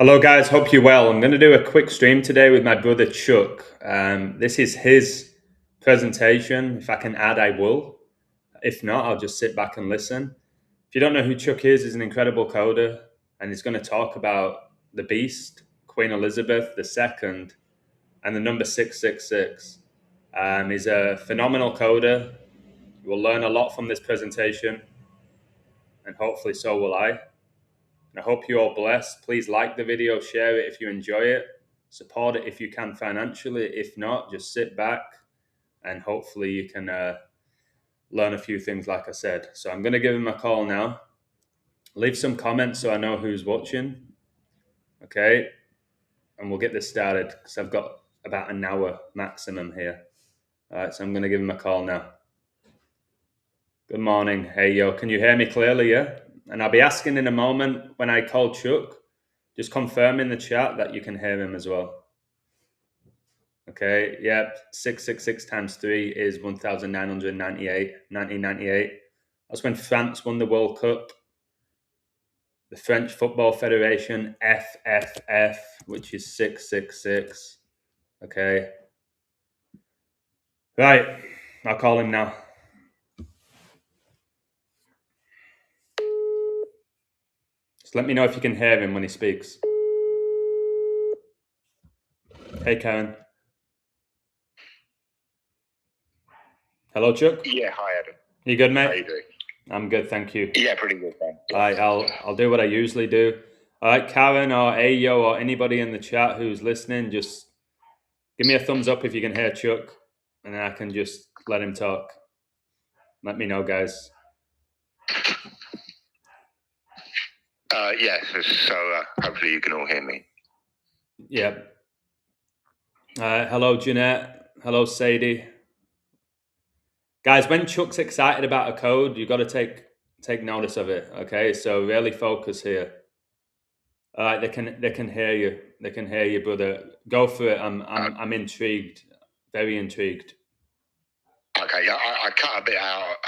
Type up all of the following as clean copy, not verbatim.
Hello guys, hope you're well. I'm going to do a quick stream today with my brother Chuck. This is his presentation. If I can add, I will. If not, I'll just sit back and listen. If you don't know who Chuck is, he's an incredible coder, and he's going to talk about the beast, Queen Elizabeth II, and the number 666. He's a phenomenal coder. You will learn a lot from this presentation, and hopefully so will I. I hope you're all blessed. Please like the video, share it if you enjoy it, support it if you can financially. If not, just sit back and hopefully you can learn a few things like I said. So I'm going to give him a call now. Leave some comments so I know who's watching. Okay. And we'll get this started because I've got about an hour maximum here. All right. So I'm going to give him a call now. Good morning. Hey, yo, can you hear me clearly? Yeah. And I'll be asking in a moment when I call Chuck, just confirm in the chat that you can hear him as well. Okay, yep, 666 times 3 is 1,998, 1998. That's when France won the World Cup. The French Football Federation, FFF, which is 666. Okay. Right, I'll call him now. Just let me know if you can hear him when he speaks. Hey, Karen. Hello, Chuck. Yeah, hi, Adam. You good, mate? How you doing? I'm good, thank you. Yeah, pretty good, man. All right, I'll do what I usually do. All right, Karen or Ayo or anybody in the chat who's listening, just give me a thumbs up if you can hear Chuck, and then I can just let him talk. Let me know, guys. Yes, so hopefully you can all hear me. Yeah. Hello, Jeanette. Hello, Sadie. Guys, when Chuck's excited about a code, you've got to take notice of it. Okay, so really focus here. All right, they can hear you. They can hear you, brother. Go for it. I'm intrigued. Very intrigued. Okay, I cut a bit out,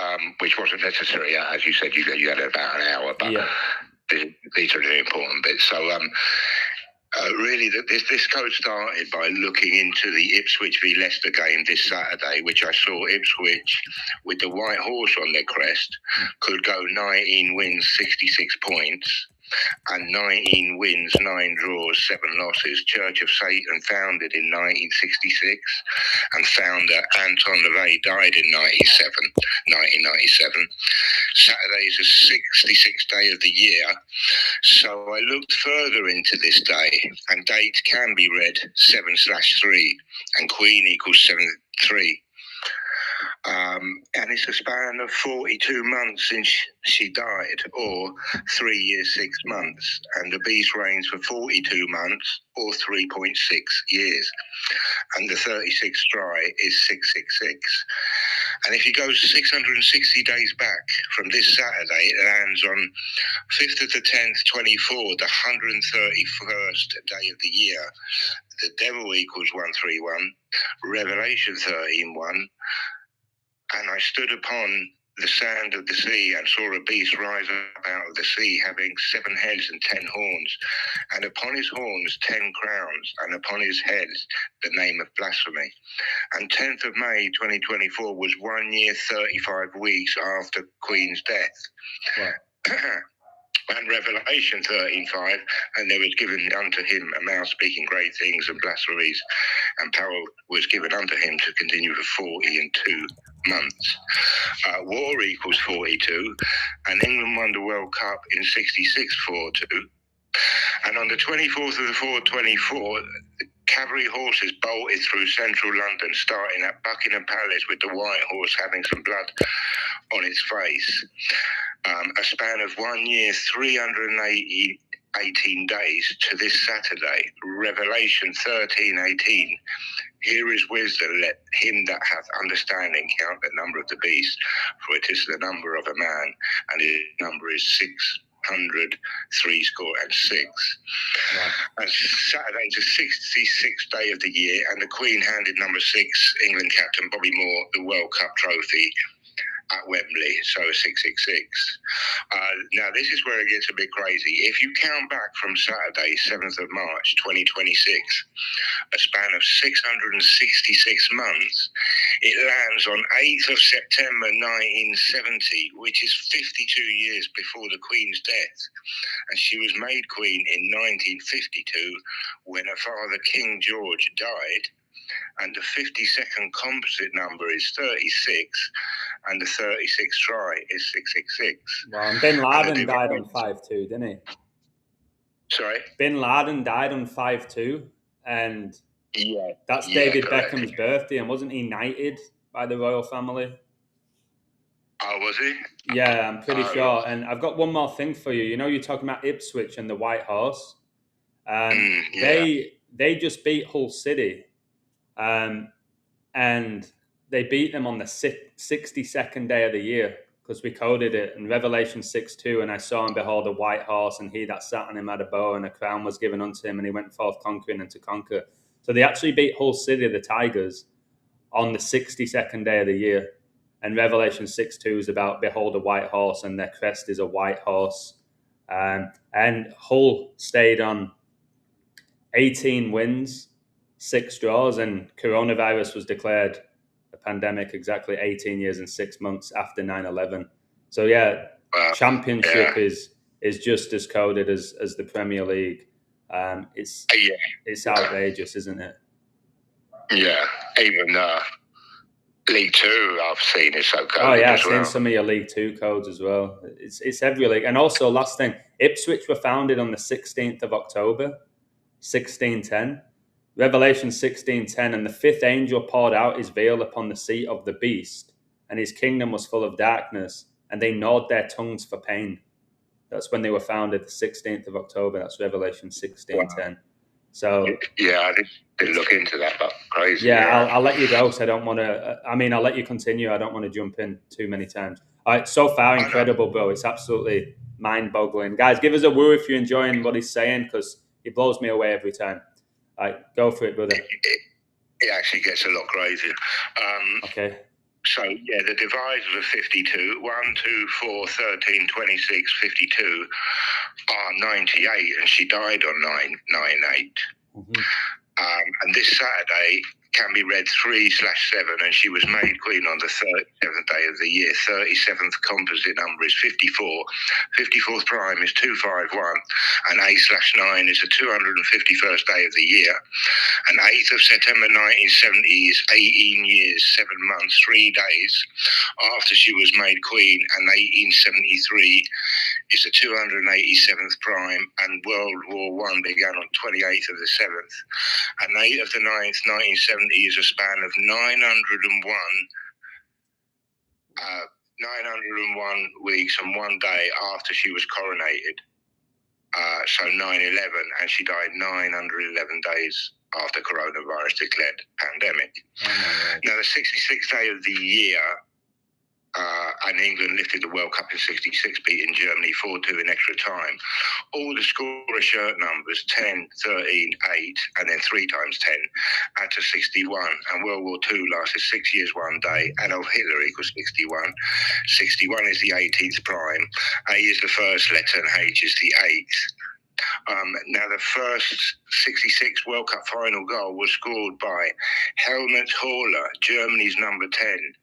which wasn't necessary. As you said, you had about an hour, but yeah. These are the important bits. So, really, this code started by looking into the Ipswich v Leicester game this Saturday, which I saw Ipswich with the white horse on their crest could go 19 wins, 66 points. And 19 wins, 9 draws, 7 losses. Church of Satan founded in 1966, and founder Anton LaVey died in 1997. Saturday is the 66th day of the year, so I looked further into this day, and date can be read 7/3, and Queen equals 7/3. And it's a span of 42 months since she died, or 3 years, 6 months. And the beast reigns for 42 months, or 3.6 years. And the 36th try is 666. And if you go 660 days back from this Saturday, it lands on 5th of the 10th, 24, the 131st day of the year. The devil equals 131, Revelation 13:1. And I stood upon the sand of the sea and saw a beast rise up out of the sea, having 7 heads and 10 horns, and upon his horns 10 crowns, and upon his heads the name of blasphemy. And 10th of May 2024 was 1 year, 35 weeks after Queen's death. Wow. And Revelation 13:5, and there was given unto him a mouth speaking great things and blasphemies, and power was given unto him to continue for 42 months. War equals 42, and England won the World Cup in 66 4-2. And on the 24th of the 4th, 24, cavalry horses bolted through central London, starting at Buckingham Palace with the white horse having some blood on its face. A span of 1 year, 318 days to this Saturday. Revelation 13:18. Here is wisdom, let him that hath understanding count the number of the beast, for it is the number of a man, and his number is 666. Right. And Saturday is the 66th day of the year, and the Queen handed number 6, England captain Bobby Moore, the World Cup trophy. at Wembley, so 666. Now, this is where it gets a bit crazy. If you count back from Saturday, 7th of March, 2026, a span of 666 months, it lands on 8th of September 1970, which is 52 years before the Queen's death. And she was made Queen in 1952 when her father, King George, died. And the 52nd composite number is 36, and the 36th try is 666. Well, and Bin Laden died on 5/2, didn't he? Sorry? Bin Laden died on 5/2, and that's David Beckham's birthday, and wasn't he knighted by the royal family? Oh, was he? Yeah, I'm pretty sure. And I've got one more thing for you. You know, you're talking about Ipswich and the White Horse. They just beat Hull City, and they beat them on the 62nd day of the year, because we coded it in Revelation 6:2, and I saw and behold a white horse, and he that sat on him had a bow, and a crown was given unto him, and he went forth conquering and to conquer. So they actually beat Hull City, the Tigers, on the 62nd day of the year. And Revelation 6:2 is about behold a white horse, and their crest is a white horse. And Hull stayed on 18 wins, 6 draws, and coronavirus was declared a pandemic exactly 18 years and 6 months after 9/11. So yeah, championship is just as coded as the Premier League. It's outrageous, isn't it? Yeah, even League Two I've seen is so coded. Oh yeah, I've seen some of your League Two codes as well. It's every league. And also, last thing, Ipswich were founded on the 16th of October, 1610. Revelation 16:10, and the fifth angel poured out his veil upon the seat of the beast, and his kingdom was full of darkness, and they gnawed their tongues for pain. That's when they were founded, the 16th of October. That's Revelation 16:10. Wow. So yeah, I didn't look into that, but crazy. Yeah, I'll let you go, so I don't want to. I mean, I'll let you continue. I don't want to jump in too many times. All right, so far, incredible, bro. It's absolutely mind-boggling. Guys, give us a woo if you're enjoying what he's saying, because he blows me away every time. All right, go for it, brother. It actually gets a lot crazier. Okay. So, yeah, the divisors of 52, 1, 2, 4, 13, 26, 52 are 98, and she died on 9/8. Mm-hmm. And this Saturday can be read 3/7, and she was made Queen on the 37th day of the year. 37th composite number is 54. 54th prime is 251, and 8/9 is the 251st day of the year. And 8th of September 1970 is 18 years, 7 months, 3 days after she was made Queen, and 1873 is the 287th prime, and World War I began on 28th of the 7th. And 8th of the 9th, 1970 is a span of 901 weeks and 1 day after she was coronated. So 9/11, and she died 911 days after coronavirus declared pandemic. Now, the 66th day of the year, and England lifted the World Cup in 66, beating Germany 4-2 in extra time. All the scorer shirt numbers, 10, 13, 8, and then 3 times 10, add to 61. And World War II lasted 6 years, 1 day. Adolf Hitler equals 61. 61 is the 18th prime. A is the first letter, and H is the 8th. Now, the first 66 World Cup final goal was scored by Helmut Haller, Germany's number 10,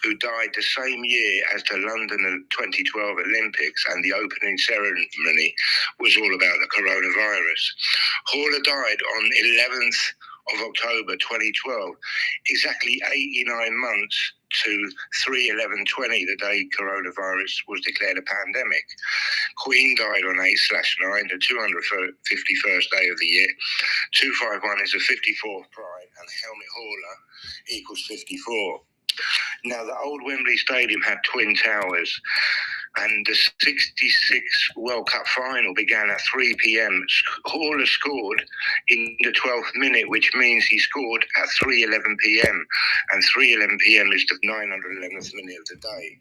who died the same year as the London 2012 Olympics, and the opening ceremony was all about the coronavirus. Haller died on 11th of October 2012, exactly 89 months to 3/11/20, the day coronavirus was declared a pandemic. Queen died on 8/9, the 251st day of the year. 251 is the 54th prime, and Helmut Haller equals 54. Now, the old Wembley Stadium had twin towers, and the 66 World Cup final began at 3 p.m. Haller scored in the 12th minute, which means he scored at 3:11 p.m. And 3:11 p.m. is the 911th minute of the day.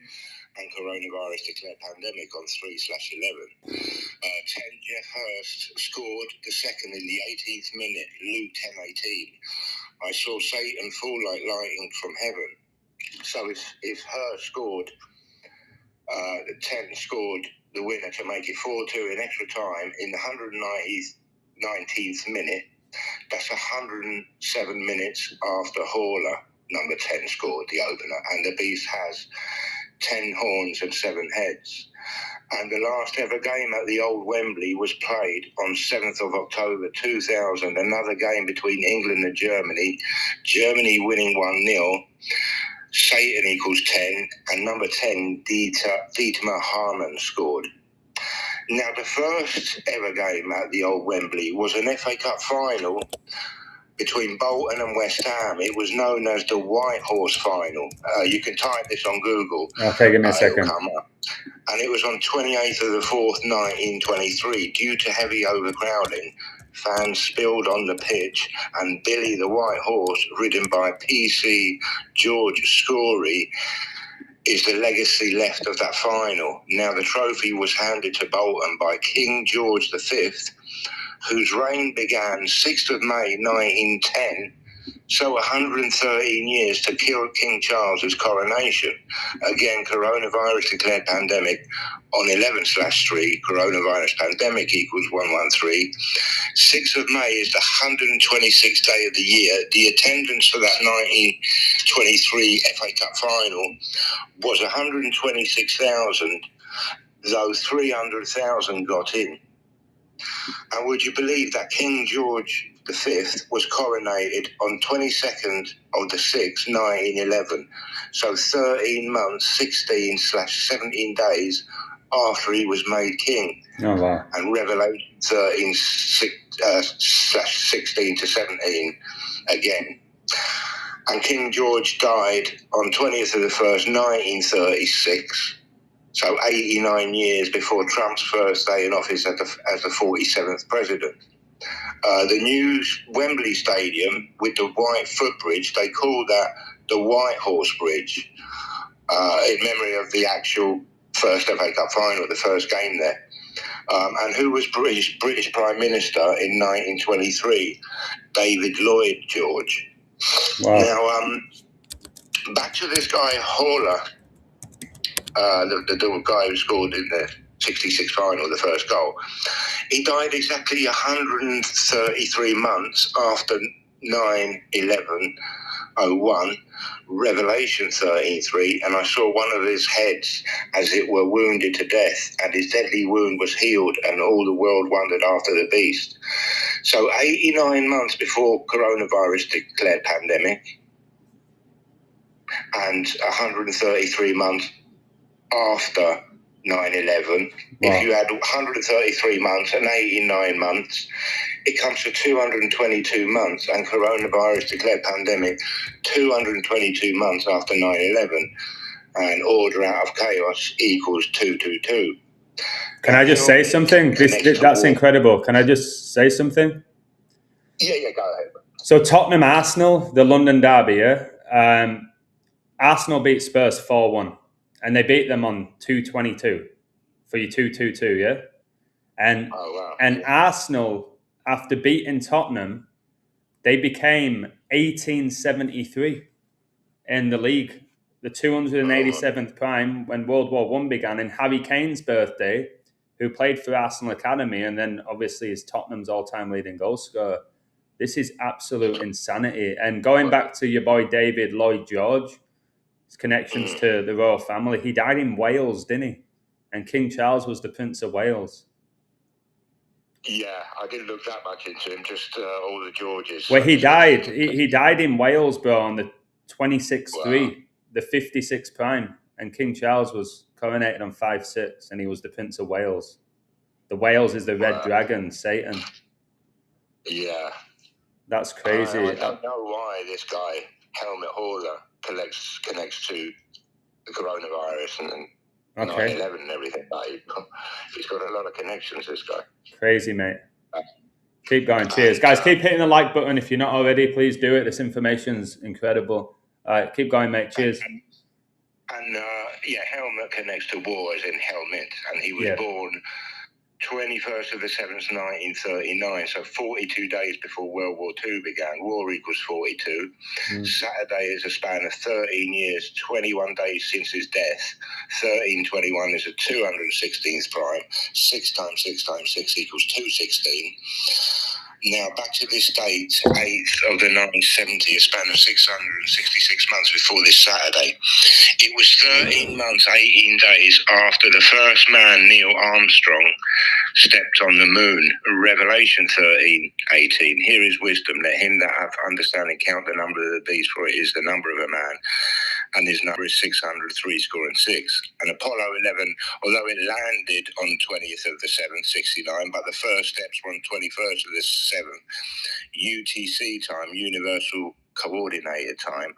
And coronavirus declared pandemic on 3/11. 10, Jeff Hurst scored the second in the 18th minute, Luke 10:18. I saw Satan fall like lightning from heaven. So if her scored, 10 scored the winner to make it 4-2 in extra time in the 119th minute, that's 107 minutes after Haller, number 10, scored the opener. And the Beast has 10 horns and 7 heads. And the last ever game at the old Wembley was played on 7th of October 2000, another game between England and Germany. Germany winning 1-0. Satan equals 10, and number 10, Dietmar Hamann, scored. Now, the first ever game at the old Wembley was an FA Cup final between Bolton and West Ham. It was known as the White Horse Final. You can type this on Google. Okay, give me a second. It'll come up. And it was on 28th of the 4th, 1923. Due to heavy overcrowding, fans spilled on the pitch, and Billy the White Horse, ridden by PC George Scory, is the legacy left of that final. Now, the trophy was handed to Bolton by King George V, whose reign began 6th of May 1910, so 113 years to kill King Charles's coronation. Again, coronavirus declared pandemic on 11/3, coronavirus pandemic equals 113. 6th of May is the 126th day of the year. The attendance for that 1923 FA Cup final was 126,000, though 300,000 got in. And would you believe that King George V was coronated on 22nd of the 6th, 1911, so 13 months, 16/17 days after he was made king. Oh, wow. And Revelation 13/16 to 17 again. And King George died on 20th of the 1st, 1936. So 89 years before Trump's first day in office as the 47th president. The new Wembley Stadium with the white footbridge, they call that the White Horse Bridge, in memory of the actual first FA Cup final, the first game there. And who was British Prime Minister in 1923? David Lloyd George. Wow. Now, back to this guy Haller, the guy who scored in the 66 final, the first goal. He died exactly 133 months after 9/11/01, Revelation 13:3, and I saw one of his heads, as it were, wounded to death, and his deadly wound was healed, and all the world wondered after the beast. So 89 months before coronavirus declared pandemic, and 133 months after 9/11. Wow. If you add 133 months and 89 months, it comes to 222 months, and coronavirus declared pandemic 222 months after 9/11, and order out of chaos equals 222. Can I just say something? That's incredible. Can I just say something? Yeah, go ahead. So Tottenham Arsenal, the London derby, yeah? Arsenal beat Spurs 4-1, and they beat them on 2-22 for your 2-2-2, yeah? And Arsenal, after beating Tottenham, they became 1873 in the league, the 287th prime when World War I began, and Harry Kane's birthday, who played for Arsenal Academy and then obviously is Tottenham's all-time leading goal scorer. This is absolute insanity. And going back to your boy David Lloyd George, his connections to the royal family, he died in Wales, didn't he? And King Charles was the Prince of Wales. Yeah, I didn't look that much into him, just all the Georges. Well, he died. He died in Wales, bro, on the 26th, the 56th prime. And King Charles was coronated on 5/6, and he was the Prince of Wales. The Wales is the red dragon, Satan. Yeah. That's crazy. I don't know why this guy, Helmut Haller, connects to the coronavirus and 9/11 and everything. He's got a lot of connections, this guy. Crazy, mate. Keep going. Cheers. Guys, keep hitting the like button. If you're not already, please do it. This information's incredible. All right, keep going, mate. Cheers. And Helmut connects to war as in helmet, and he was born 21st of the 7th, 1939, so 42 days before World War II began. War equals 42. Saturday is a span of 13 years, 21 days since his death. 1321 is a 216th prime. 6 times 6 times 6 equals 216. Now, back to this date, 8th of the 970, a span of 666 months before this Saturday. It was 13 months, 18 days after the first man, Neil Armstrong, stepped on the moon. Revelation 13:18. Here is wisdom. Let him that hath understanding count the number of the beast, for it is the number of a man, and his number is 666. And Apollo 11, although it landed on 20th of the 7th, 69, but the first steps were on 21st of the 7th, UTC time, Universal Coordinated Time,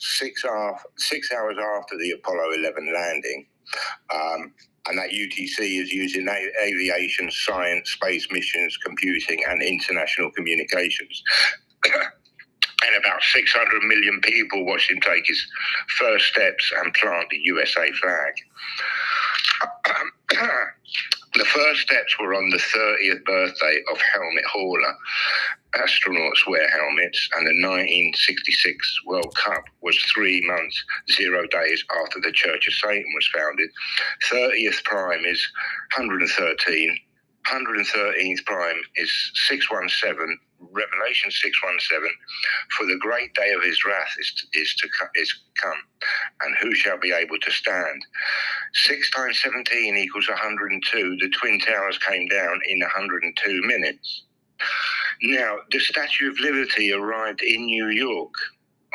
6 hours after the Apollo 11 landing. And that UTC is used in aviation, science, space missions, computing, and international communications. And about 600 million people watched him take his first steps and plant the USA flag. The first steps were on the 30th birthday of Helmut Haller. Astronauts wear helmets, and the 1966 World Cup was 3 months, 0 days after the Church of Satan was founded. 30th prime is 113. 113th prime is 617. Revelation 617. For the great day of his wrath is come, and who shall be able to stand? 6 times 17 equals 102. The Twin Towers came down in 102 minutes. Now, the Statue of Liberty arrived in New York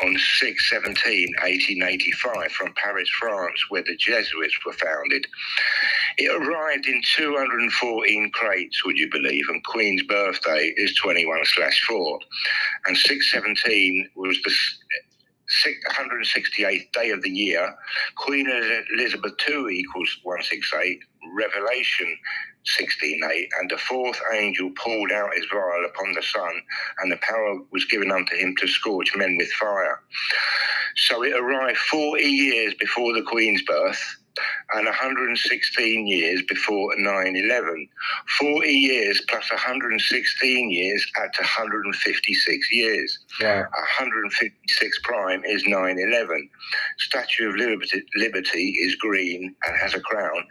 on 6/17/1885 from Paris, France, where the Jesuits were founded. It arrived in 214 crates, would you believe, and Queen's birthday is 21/4. And 6/17 was the 168th day of the year. Queen Elizabeth II equals 168. Revelation 16:8, and the fourth angel poured out his vial upon the sun, and the power was given unto him to scorch men with fire. So it arrived 40 years before the Queen's birth, and 116 years before 9/11. 40 years plus 116 years adds 156 years. Wow. 156 prime is 9/11. Statue of Liberty is green and has a crown,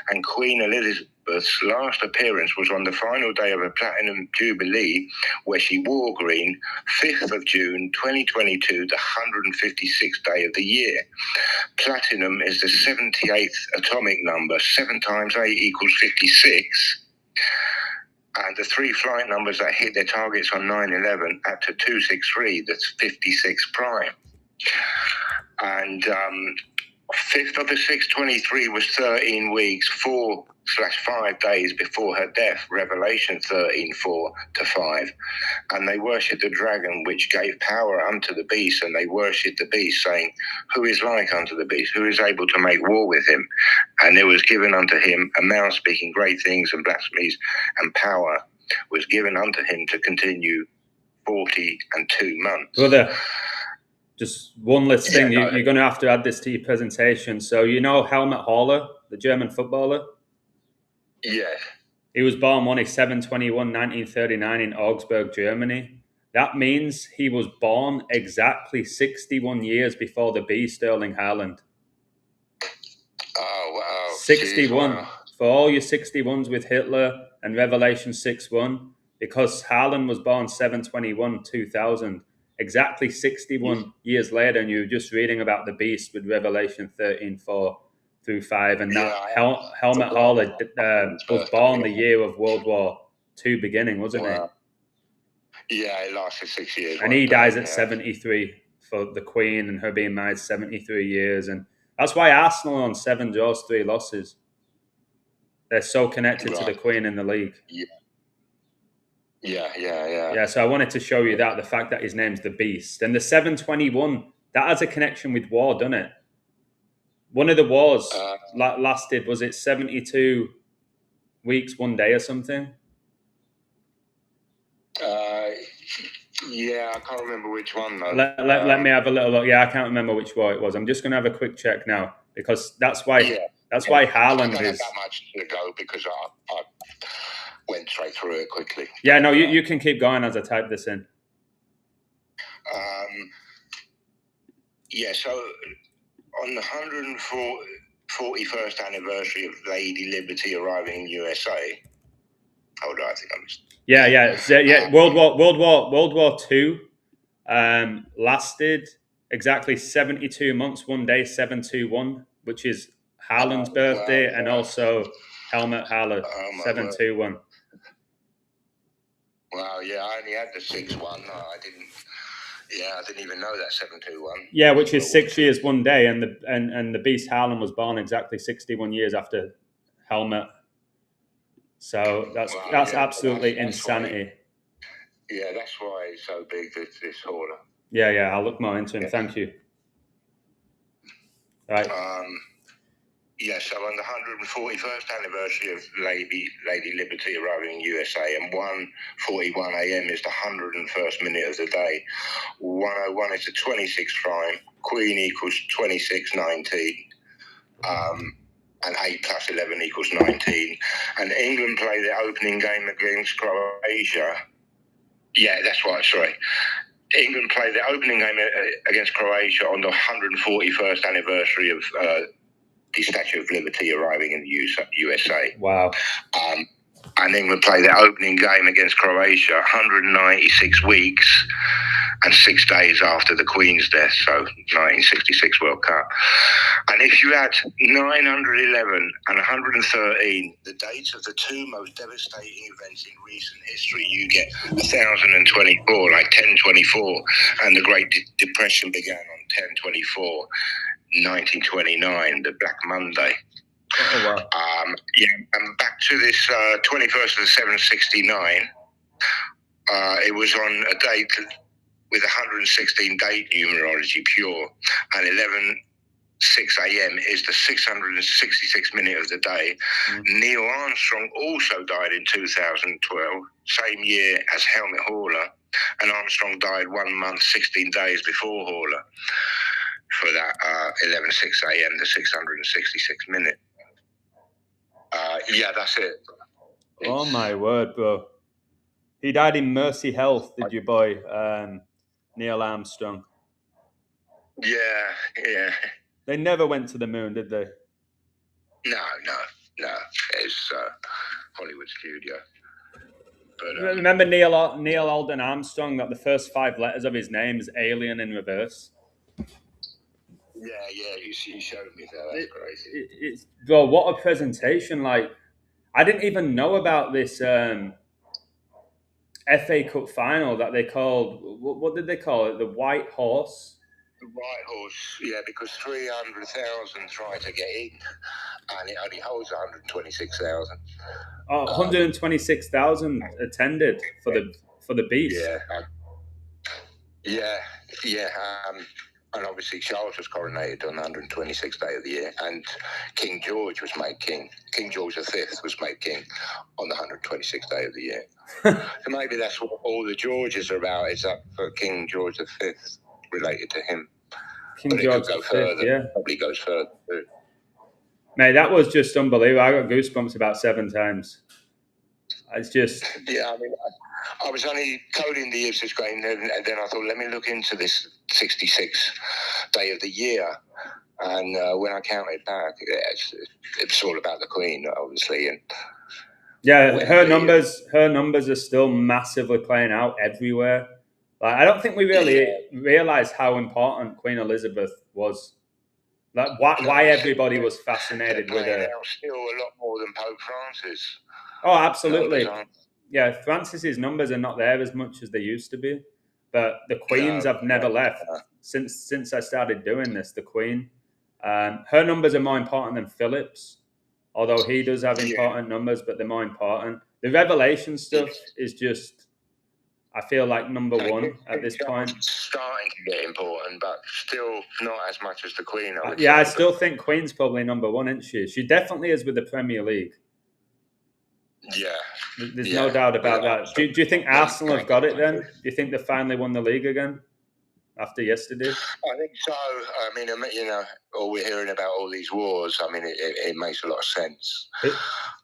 and Queen Elizabeth's last appearance was on the final day of a Platinum Jubilee, where she wore green, 5th of June 2022, the 156th day of the year. Platinum is the 78th atomic number. 7 times 8 equals 56. And the 3 flight numbers that hit their targets on 9/11 add to 263, that's 56 prime. And 5th of the 6/23 was 13 weeks, 4/5 days before her death, Revelation 13:4-5. And they worshipped the dragon, which gave power unto the beast, and they worshipped the beast, saying, who is like unto the beast? Who is able to make war with him? And there was given unto him a mouth speaking great things and blasphemies, and power was given unto him to continue 42 months. Brother, just one last thing. You're going to have to add this to your presentation. So you know Helmut Haller, the German footballer? Yes. He was born 7/21/1939 in Augsburg, Germany. That means he was born exactly 61 years before the beast, Erling Haaland. Oh, wow. 61. Jeez, wow. For all your 61s with Hitler and Revelation 6:1, because Haaland was born 7/21/2000, exactly 61 years later, and you were just reading about the beast with Revelation 13:4-5, and that Helmut Haller was born the year of World War II beginning, wasn't he? Yeah, it lasted 6 years. And he dies at 73 for the Queen, and her being married 73 years, and that's why Arsenal on 7 draws, 3 losses. They're so connected to the Queen in the league. Yeah. So I wanted to show you that, the fact that his name's the Beast. And the 7/21, that has a connection with war, doesn't it? One of the wars lasted, was it 72 weeks, 1 day or something? Yeah, I can't remember which one, though. Let me have a little look. Yeah, I can't remember which war it was. I'm just going to have a quick check now, because that's why Haaland I don't is... have that much to go, because went straight through it quickly. Yeah, no, you can keep going as I type this in. So on the 141st anniversary of Lady Liberty arriving in USA. Hold on, I think I'm. Yeah. World War II lasted exactly 72 months, 1 day, 721, which is Harlan's birthday, and also Helmut Haller, 721. Wow, yeah, I only had the 6-1. I didn't even know that 721. Yeah, which is 6 years, 1 day, and the beast Harlan was born exactly 61 years after Helmut. So that's absolutely insanity. That's why he's so big, this Haller. Yeah, I'll look more into him. Thank you. Right. So on the 141st anniversary of Lady Liberty arriving in USA, and 1:41 a.m. is the 101st minute of the day. 1:01 is the 26th prime. Queen equals 26:19. And 8 + 11 = 19. And England play their opening game against Croatia. Yeah, that's right, sorry. England played their opening game against Croatia on the 141st anniversary of the Statue of Liberty arriving in the USA. Wow. And England played their opening game against Croatia 196 weeks and 6 days after the Queen's death, so 1966 World Cup. And if you add 911 and 113, the dates of the two most devastating events in recent history, you get 1024, like 1024, and the Great Depression began on 1024, 1929, the Black Monday. Oh, wow. And back to this 21st of 769, it was on a date with 116 date numerology pure, and 11:06 a.m. is the 666th minute of the day. Neil Armstrong also died in 2012, same year as Helmut Haller, and Armstrong died 1 month, 16 days before Haller for that 11:06 a.m., the 666th minute. That's it. Oh my word, bro. He died in Mercy Health, did your boy, Neil Armstrong. Yeah. They never went to the moon, did they? No. It's Hollywood studio. But, remember Neil Alden Armstrong, that the first 5 letters of his name is alien in reverse? Yeah, you showed me that. That's crazy. Bro, what a presentation. Like, I didn't even know about this FA Cup final that they called, what did they call it? The White Horse? The White Horse, yeah, because 300,000 tried to get in, and it only holds 126,000. 126,000 attended for the beast. Yeah. And obviously Charles was coronated on the 126th day of the year, and King George was made king. King George V was made king on the 126th day of the year. So maybe that's what all the Georges are about, is that for King George V, related to him. King George V, yeah. Probably goes further too. Mate, that was just unbelievable. I got goosebumps about 7 times. It's just... Yeah, I mean, I was only coding the Ipswich game, and then I thought, let me look into this 66th day of the year. And when I counted back, it's all about the Queen, obviously. And yeah, her numbers are still massively playing out everywhere. Like, I don't think we really realised how important Queen Elizabeth was. Like, why everybody was fascinated with her. Still a lot more than Pope Francis. Oh, absolutely. Yeah, Francis's numbers are not there as much as they used to be, but the Queen's have never left since I started doing this. The Queen, her numbers are more important than Philip's, although he does have important numbers, but they're more important. The Revelation stuff is just, I feel like, number one at this point. Starting to get important, but still not as much as the Queen. I still think Queen's probably number one, isn't she? She definitely is with the Premier League. Yeah. There's no doubt about that. Do you think Arsenal have got it then? Do you think they finally won the league again after yesterday? I think so. I mean, all we're hearing about all these wars, I mean, it makes a lot of sense.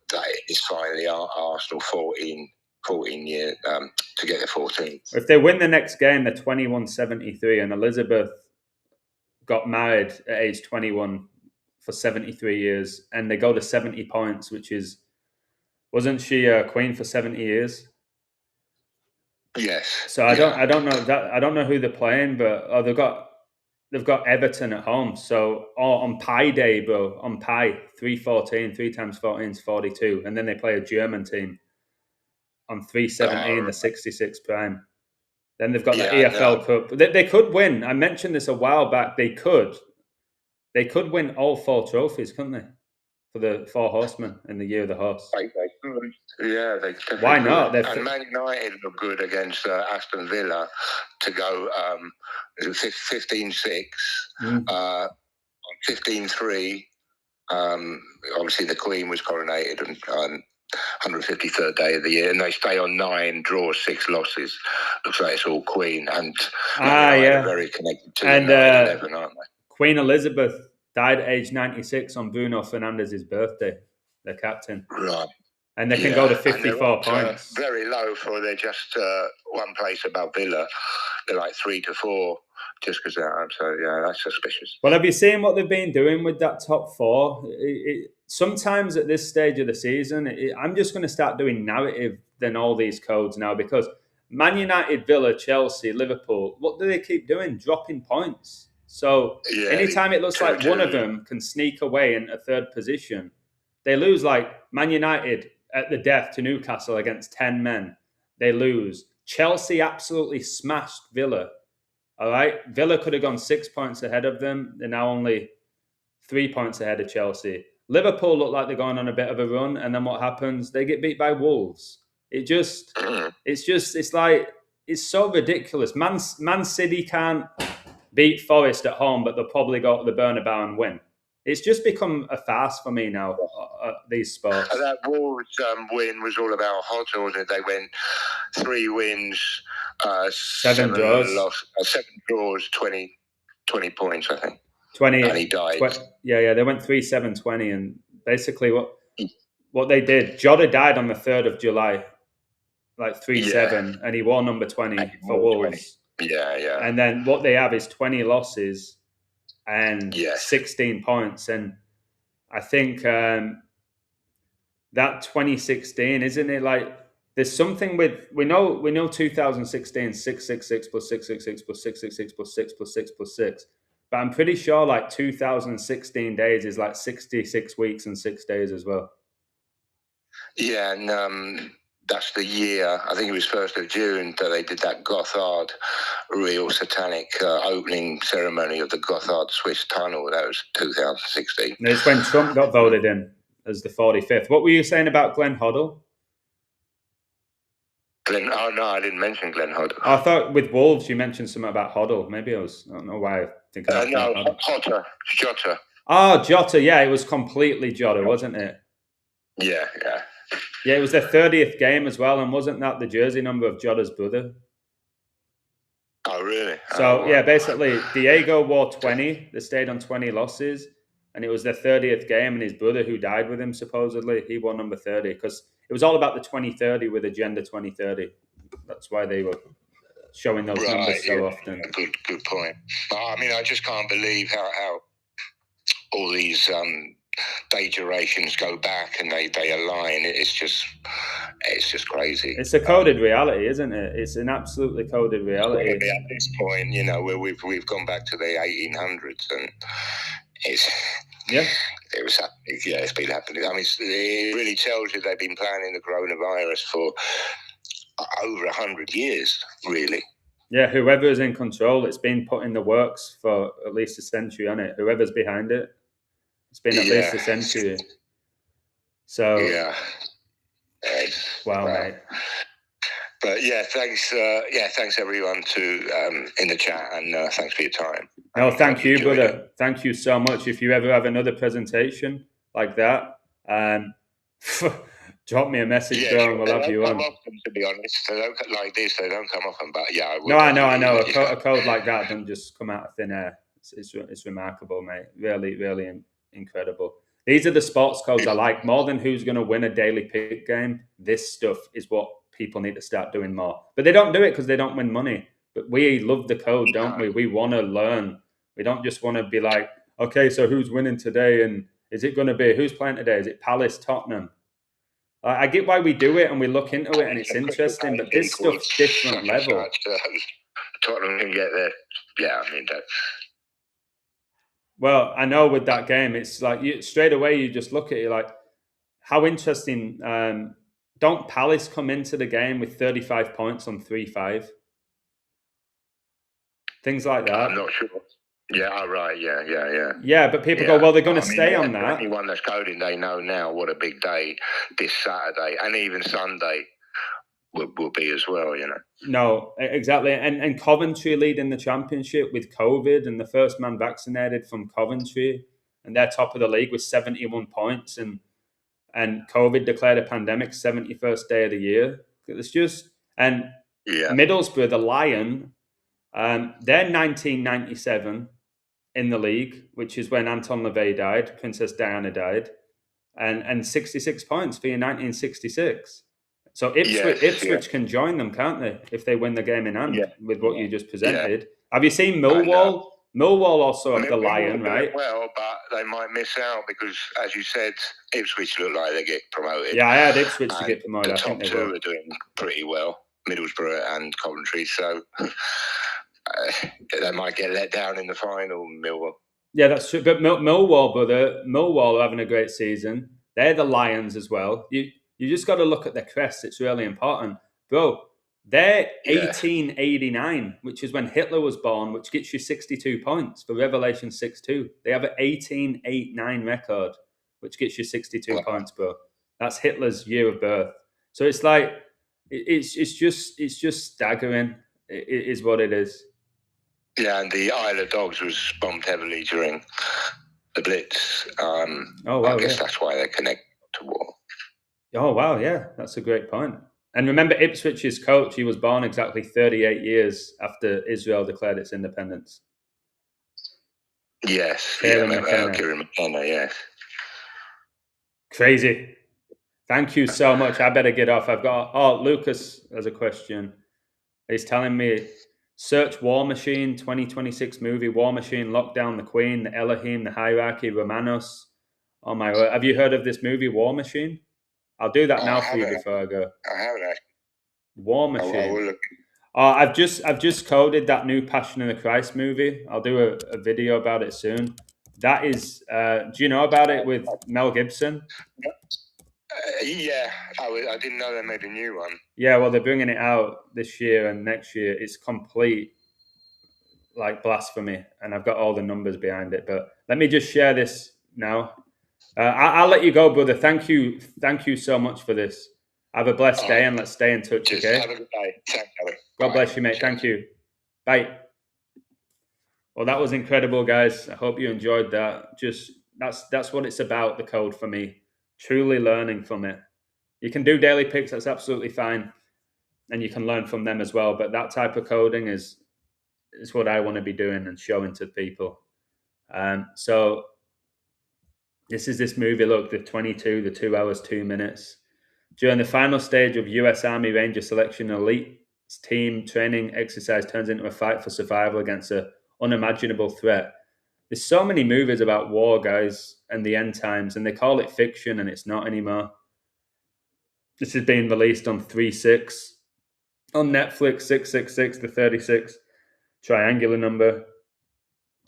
that is finally Arsenal 14 years to get the 14th. If they win the next game, they're 21-73, and Elizabeth got married at age 21 for 73 years, and they go to 70 points, which is, wasn't she a queen for 70 years? Yes. So I don't know who they're playing, but they've got Everton at home. So on Pi Day, bro, on Pi 3-14, 3 times 14 is 42, and then they play a German team on 3-17, the 66 prime. Then they've got the EFL Cup. They could win. I mentioned this a while back. They could win all 4 trophies, couldn't they? For the 4 horsemen in the year of the horse. Yeah, they why not? And Man United were good against Aston Villa to go 15-6, 15-3. Obviously, the Queen was coronated on 153rd day of the year, and they stay on 9 draws, 6 losses. Looks like it's all Queen, and yeah, very connected to and 9/11, aren't they? Queen Elizabeth died at age 96 on Bruno Fernandes's birthday, the captain. Right. And they can go to 54 points. Very low for they're just one place above Villa. They're like 3 to 4 just because they're up. So, yeah, that's suspicious. Well, have you seen what they've been doing with that top 4? Sometimes at this stage of the season, I'm just going to start doing narrative than all these codes now, because Man United, Villa, Chelsea, Liverpool, what do they keep doing? Dropping points. So anytime it looks like one of them can sneak away in a 3rd position, they lose. Like Man United at the death to Newcastle against 10 men. They lose. Chelsea absolutely smashed Villa. All right. Villa could have gone 6 points ahead of them. They're now only 3 points ahead of Chelsea. Liverpool look like they're going on a bit of a run. And then what happens? They get beat by Wolves. It's so ridiculous. Man City can't beat Forest at home, but they'll probably go to the Bernabeu and win. It's just become a farce for me now, these sports. That Wolves win was all about Hodge, wasn't it? They went 3 wins, 7 draws. 7 draws, 20 points, I think. 20. And he died. They went 3-7-20. And basically what they did, Jota died on the 3rd of July, like 3-7, and he wore number 20 for Wolves. 20. Yeah. And then what they have is 20 losses and 16 points. And I think that 2016, isn't it, like there's something with, we know 2016 666 plus 666 plus 666 plus 6 plus 6 plus 6, but I'm pretty sure like 2016 days is like 66 weeks and 6 days as well. Yeah, and that's the year, I think it was 1st of June, that they did that Gothard real satanic opening ceremony of the Gothard Swiss tunnel. That was 2016. And it's when Trump got voted in as the 45th. What were you saying about Glenn Hoddle? Oh, no, I didn't mention Glenn Hoddle. I thought with Wolves you mentioned something about Hoddle. Maybe I don't know why I think about Jota. Oh, Jota. Yeah, it was completely Jota, wasn't it? Yeah. Yeah, it was their 30th game as well, and wasn't that the jersey number of Jota's brother? Oh, really? So, basically, Diego wore 20. They stayed on 20 losses, and it was their 30th game, and his brother, who died with him, supposedly, he wore number 30, because it was all about the 2030 with Agenda 2030. That's why they were showing those numbers so often. Good point. I mean, I just can't believe how all these day durations go back and they align. It's just crazy. It's a coded reality, isn't it? It's an absolutely coded reality. At this point, where we've gone back to the 1800s, and it's it's been happening. I mean, it really tells you they've been planning the coronavirus for over 100 years, really. Yeah, whoever's in control, it's been put in the works for at least a century, hasn't it? Whoever's behind it. It's been at least a century. So wow, mate. But thanks everyone in the chat, and thanks for your time. No, thank you, brother. Thank you so much. If you ever have another presentation like that, drop me a message, bro, and we'll have you on. Often, to be honest, they don't like this. They don't come often, but I know. A code like that doesn't just come out of thin air. It's remarkable, mate. Really, really incredible. These are the sports codes I like more than who's going to win a daily pick game. This stuff is what people need to start doing more. But they don't do it because they don't win money. But we love the code, don't we? We want to learn. We don't just want to be like, okay, so who's winning today? And is it going to be, who's playing today? Is it Palace, Tottenham? I get why we do it and we look into it and it's interesting, but this stuff's different level. Tottenham can get there. Yeah, I mean that. Well, I know with that game, it's like straight away you just look at it like, how interesting. Don't Palace come into the game with 35 points on 3-5? Things like that. I'm not sure. Yeah, right. Yeah. Yeah, but people go, well, they're going to stay on that. Anyone that's coding, they know now what a big day this Saturday and even Sunday will be as well, you know. No, exactly. And Coventry leading the championship with COVID and the first man vaccinated from Coventry, and they're top of the league with 71 points, and COVID declared a pandemic 71st day of the year. It's just, and Middlesbrough, the Lion, they're 1997 in the league, which is when Anton LaVey died, Princess Diana died, and 66 points for your 1966. So Ipswich can join them, can't they, if they win the game in hand with what you just presented? Yeah. Have you seen Millwall? Millwall also have the Lion, right? Well, but they might miss out because, as you said, Ipswich look like they get promoted. Yeah, I had Ipswich to get promoted. The top two are doing pretty well, Middlesbrough and Coventry, so they might get let down in the final, Millwall. Yeah, that's true. But Millwall are having a great season. They're the Lions as well. You just got to look at their crest. It's really important. Bro, they're 1889, which is when Hitler was born, which gets you 62 points for Revelation 6:2. They have an 1889 record, which gets you 62 points, bro. That's Hitler's year of birth. So it's like, it's just staggering. It is what it is. Yeah, and the Isle of Dogs was bombed heavily during the Blitz. I guess that's why they're connected to war. Oh, wow, yeah, that's a great point. And remember, Ipswich's coach, he was born exactly 38 years after Israel declared its independence. Yes, Kieran McKenna, yes. Crazy. Thank you so much. I better get off. Lucas has a question. He's telling me, search War Machine 2026 movie, War Machine, Lockdown, the Queen, the Elohim, the Hierarchy, Romanos. Oh my word. Have you heard of this movie, War Machine? I'll do that now for you before I go. I haven't actually. War Machine. I will look. I've just coded that new Passion of the Christ movie. I'll do a video about it soon. That is, do you know about it with Mel Gibson? Yeah, I didn't know they made a new one. Yeah, well, they're bringing it out this year and next year. It's complete, like, blasphemy, and I've got all the numbers behind it. But let me just share this now. I'll let you go, brother. Thank you so much for this. Have a blessed day, and let's stay in touch, okay? Have a good day. Thanks, Harry. God bless you, mate. Thank you. Bye. Well, that was incredible, guys. I hope you enjoyed that. Just that's what it's about, the code for me. Truly learning from it. You can do daily picks, that's absolutely fine. And you can learn from them as well. But that type of coding is what I want to be doing and showing to people. So this is this movie, look, the 2 hours, 2 minutes. During the final stage of US Army Ranger selection, an elite team training exercise turns into a fight for survival against an unimaginable threat. There's so many movies about war, guys, and the end times, and they call it fiction, and it's not anymore. This is being released on 3/6 on Netflix, 666, the 36 triangular number.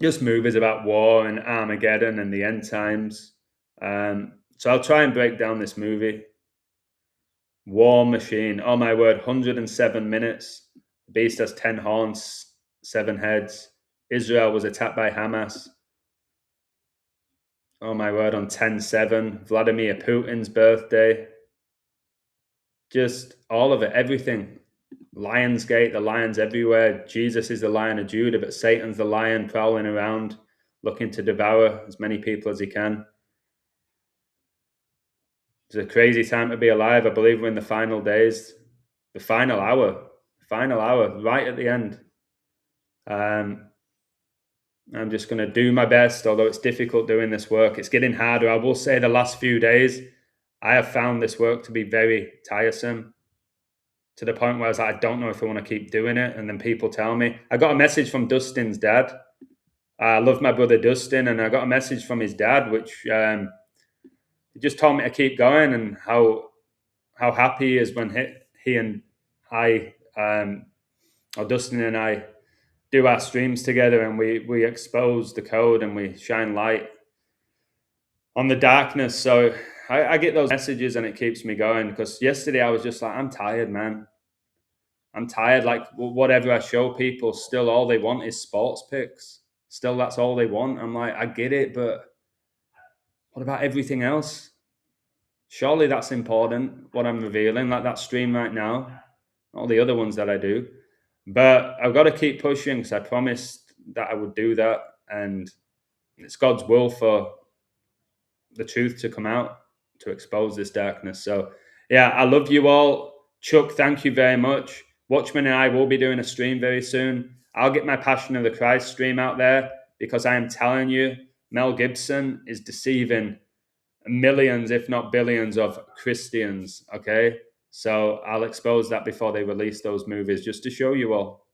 Just movies about war and Armageddon and the end times. So I'll try and break down this movie. War Machine. Oh my word, 107 minutes. The beast has 10 horns, 7 heads. Israel was attacked by Hamas. Oh my word, on 10/7. Vladimir Putin's birthday. Just all of it, everything. Lionsgate, the lions everywhere. Jesus is the Lion of Judah, but Satan's the lion prowling around, looking to devour as many people as he can. It's a crazy time to be alive. I believe we're in the final days, the final hour, right at the end. I'm just going to do my best, although it's difficult doing this work. It's getting harder. I will say the last few days, I have found this work to be very tiresome, to the point where I was like, I don't know if I want to keep doing it. And then people tell me. I got a message from Dustin's dad. I love my brother Dustin, and I got a message from his dad, which he just told me to keep going, and how happy he is when he and I, or Dustin and I, do our streams together, and we expose the code and we shine light on the darkness. So I get those messages, and it keeps me going, because yesterday I was just like, I'm tired, man. I'm tired. Like, whatever I show people, still all they want is sports picks. Still, that's all they want. I'm like, I get it, but what about everything else? Surely that's important, what I'm revealing, like that stream right now, all the other ones that I do. But I've got to keep pushing, because I promised that I would do that. And it's God's will for the truth to come out, to expose this darkness. So, yeah, I love you all. Chuck, thank you very much. Watchman and I will be doing a stream very soon. I'll get my Passion of the Christ stream out there, because I am telling you, Mel Gibson is deceiving millions, if not billions, of Christians. Okay, so I'll expose that before they release those movies, just to show you all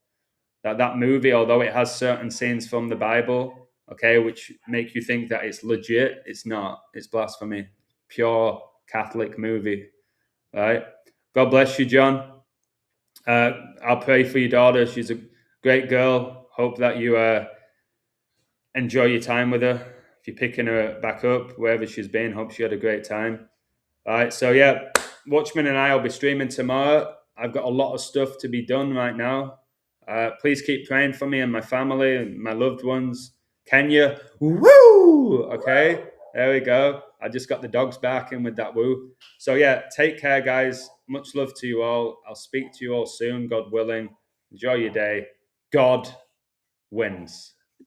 that movie, although it has certain scenes from the Bible, okay, which make you think that it's legit, it's not. It's blasphemy. Pure Catholic movie. All right. God bless you, John. I'll pray for your daughter. She's a great girl. Hope that you enjoy your time with her. If you're picking her back up wherever she's been, hope she had a great time. All right, so yeah, Watchmen and I will be streaming tomorrow. I've got a lot of stuff to be done right now. Please keep praying for me and my family and my loved ones. Kenya, woo! Okay, there we go. I just got the dogs barking with that woo. So yeah, take care, guys. Much love to you all. I'll speak to you all soon, God willing. Enjoy your day. God wins.